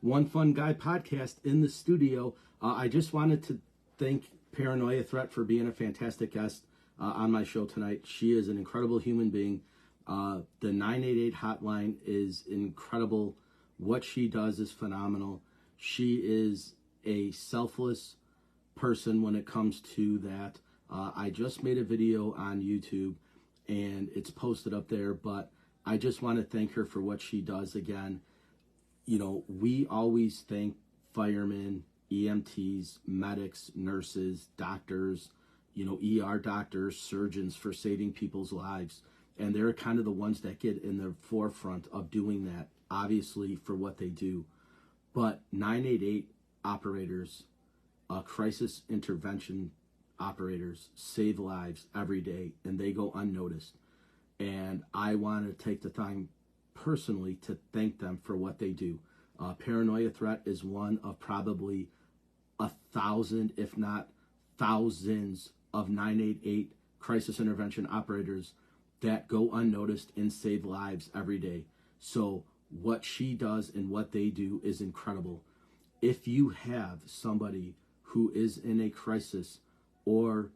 One Fun Guy podcast in the studio. I just wanted to thank Paranoia Threat for being a fantastic guest on my show tonight. She is an incredible human being. The 988 hotline is incredible. What she does is phenomenal. She is a selfless person when it comes to that. I just made a video on YouTube and it's posted up there, but I just want to thank her for what she does again. You know, we always thank firemen, EMTs, medics, nurses, doctors, ER doctors, surgeons for saving people's lives. And they're kind of the ones that get in the forefront of doing that, obviously, for what they do. But 988 operators, crisis intervention operators, save lives every day, and they go unnoticed. And I want to take the time personally to thank them for what they do. Paranoia Threat is one of probably 1,000, if not thousands, of 988 crisis intervention operators that go unnoticed and save lives every day. So what she does and what they do is incredible. If you have somebody who is in a crisis or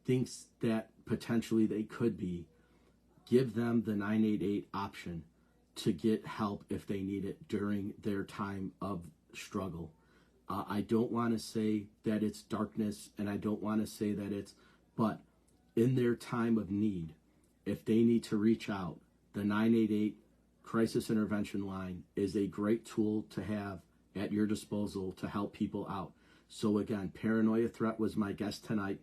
thinks that potentially they could be, give them the 988 option to get help if they need it during their time of struggle. I don't want to say that it's darkness, and I don't want to say that it's, but in their time of need, if they need to reach out, the 988 crisis intervention line is a great tool to have at your disposal to help people out. So again, Paranoia Threat was my guest tonight,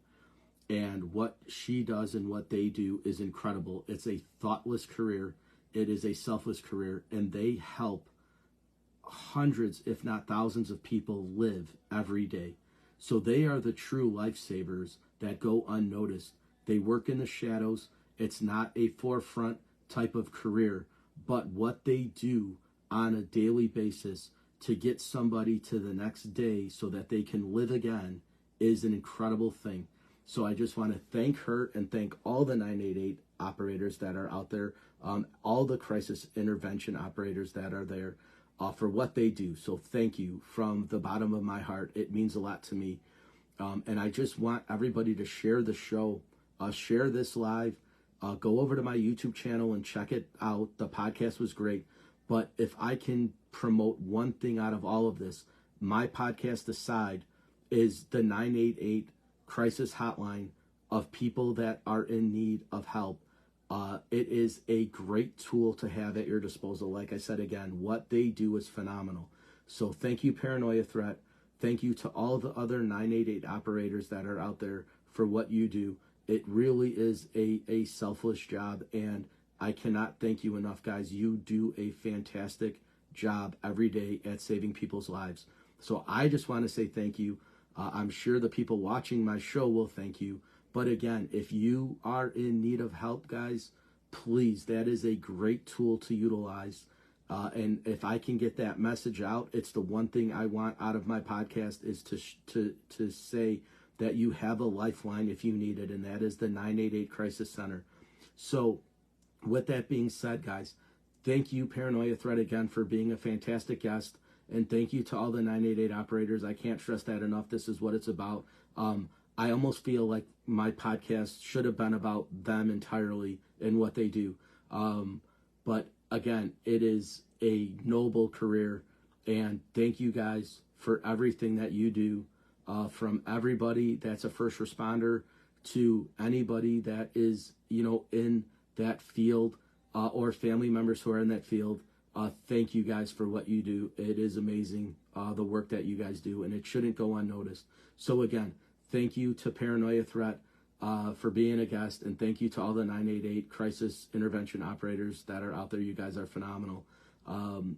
and what she does and what they do is incredible. It's a thoughtless career. It is a selfless career, and they help hundreds, if not thousands of people live every day. So they are the true lifesavers that go unnoticed. They work in the shadows. It's not a forefront type of career, but what they do on a daily basis to get somebody to the next day so that they can live again is an incredible thing. So I just want to thank her and thank all the 988 operators that are out there, all the crisis intervention operators that are there for what they do. So thank you from the bottom of my heart. It means a lot to me. And I just want everybody to share the show, share this live, go over to my YouTube channel and check it out. The podcast was great. But if I can promote one thing out of all of this, my podcast aside, is the 988 crisis hotline of people that are in need of help. It is a great tool to have at your disposal. Like I said again, what they do is phenomenal. So thank you, Paranoia Threat. Thank you to all the other 988 operators that are out there for what you do. It really is a selfless job, and I cannot thank you enough, guys. You do a fantastic job every day at saving people's lives. So I just want to say thank you. I'm sure the people watching my show will thank you. But again, if you are in need of help, guys, please, that is a great tool to utilize. And if I can get that message out, it's the one thing I want out of my podcast is to say that you have a lifeline if you need it, and that is the 988 Crisis Center. So with that being said, guys, thank you, Paranoia Threat, again, for being a fantastic guest. And thank you to all the 988 operators. I can't stress that enough. This is what it's about. I almost feel like my podcast should have been about them entirely and what they do. But again, it is a noble career. And thank you guys for everything that you do, from everybody that's a first responder to anybody that is, in that field, or family members who are in that field. Thank you guys for what you do. It is amazing, the work that you guys do, and it shouldn't go unnoticed. So again, thank you to Paranoia Threat for being a guest, and thank you to all the 988 crisis intervention operators that are out there. You guys are phenomenal.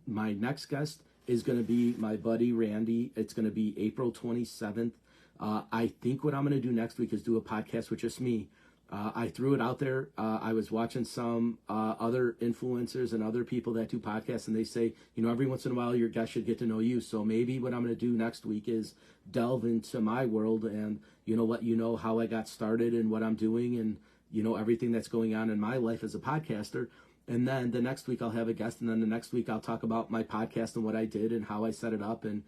My next guest is going to be my buddy Randy. It's going to be April 27th. I think what I'm going to do next week is do a podcast with just me. I threw it out there. I was watching some other influencers and other people that do podcasts, and they say, every once in a while your guest should get to know you. So maybe what I'm going to do next week is delve into my world and, let you know how I got started and what I'm doing and, everything that's going on in my life as a podcaster. and then the next week I'll have a guest, and then the next week I'll talk about my podcast and what I did and how I set it up, and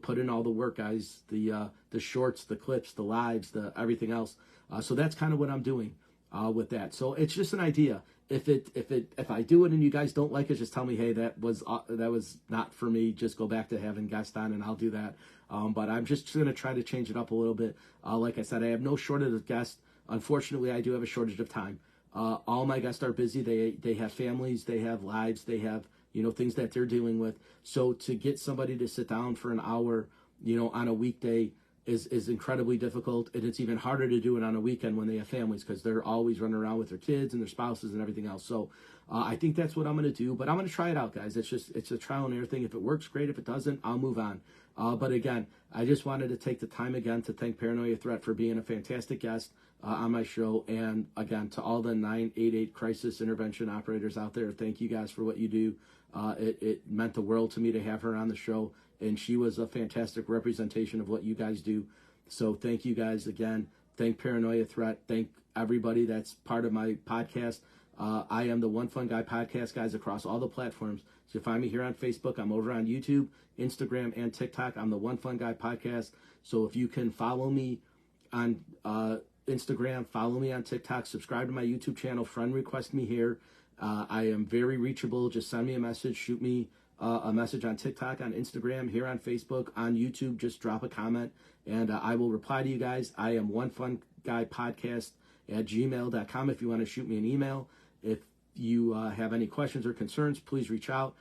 put in all the work, guys, the shorts, the clips, the lives, the everything else. So that's kind of what I'm doing with that. So it's just an idea. If I do it and you guys don't like it, just tell me, hey, that was not for me. Just go back to having guests on, and I'll do that. But I'm just going to try to change it up a little bit. Like I said, I have no shortage of guests. Unfortunately, I do have a shortage of time. All my guests are busy. They have families, they have lives, they have things that they're dealing with. So to get somebody to sit down for an hour, on a weekday is incredibly difficult, and it's even harder to do it on a weekend when they have families, because they're always running around with their kids and their spouses and everything else. So I think that's what I'm going to do, but I'm going to try it out, guys. It's a trial and error thing. If it works, great. If it doesn't, I'll move on. But again, I just wanted to take the time again to thank Paranoia Threat for being a fantastic guest on my show. And again, to all the 988 crisis intervention operators out there, thank you guys for what you do. It meant the world to me to have her on the show, and she was a fantastic representation of what you guys do. So thank you guys again. Thank Paranoia Threat. Thank everybody that's part of my podcast. I am the One Fun Guy podcast, guys, across all the platforms. So you find me here on Facebook. I'm over on YouTube, Instagram, and TikTok. I'm the One Fun Guy podcast. So if you can follow me on Instagram, follow me on TikTok, subscribe to my YouTube channel, friend request me here. I am very reachable. Just send me a message, shoot me a message on TikTok, on Instagram, here on Facebook, on YouTube. Just drop a comment, and I will reply to you guys. I am One Fun Guy Podcast at gmail.com if you want to shoot me an email. If you have any questions or concerns, please reach out.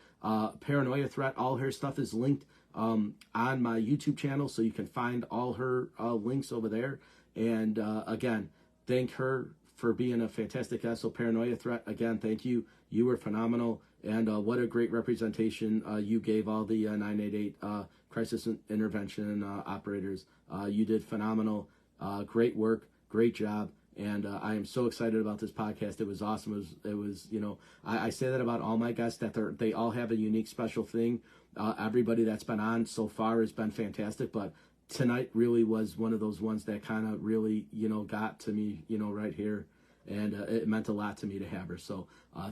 Paranoia Threat, all her stuff is linked on my YouTube channel, so you can find all her links over there. And again, thank her for being a fantastic guest. So Paranoia Threat, again, thank you. You were phenomenal, and what a great representation you gave all the 988 crisis intervention operators. You did phenomenal, great work, great job, and I am so excited about this podcast. It was awesome. It was I say that about all my guests, that they all have a unique, special thing. Everybody that's been on so far has been fantastic, but tonight really was one of those ones that kind of really, got to me, right here. And it meant a lot to me to have her. So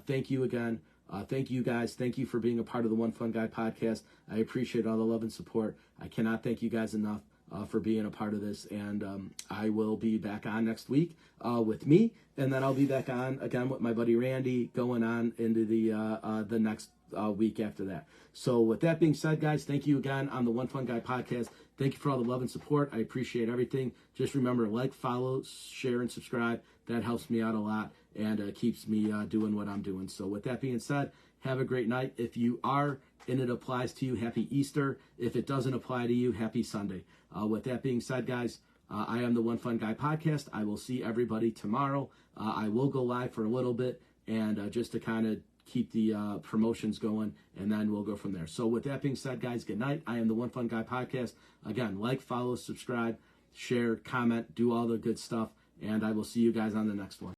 thank you again. Thank you guys. Thank you for being a part of the One Fun Guy podcast. I appreciate all the love and support. I cannot thank you guys enough for being a part of this. And I will be back on next week with me. And then I'll be back on again with my buddy Randy, going on into the next week after that. So with that being said, guys, thank you again on the One Fun Guy podcast. Thank you for all the love and support. I appreciate everything. Just remember, like, follow, share, and subscribe. That helps me out a lot and keeps me doing what I'm doing. So with that being said, have a great night. If you are and it applies to you, happy Easter. If it doesn't apply to you, happy Sunday. With that being said, guys, I am the One Fun Guy podcast. I will see everybody tomorrow. I will go live for a little bit, and just to kind of keep the promotions going, and then we'll go from there. So with that being said, guys, good night. I am the One Fun Guy podcast. Again, like, follow, subscribe, share, comment, do all the good stuff, and I will see you guys on the next one.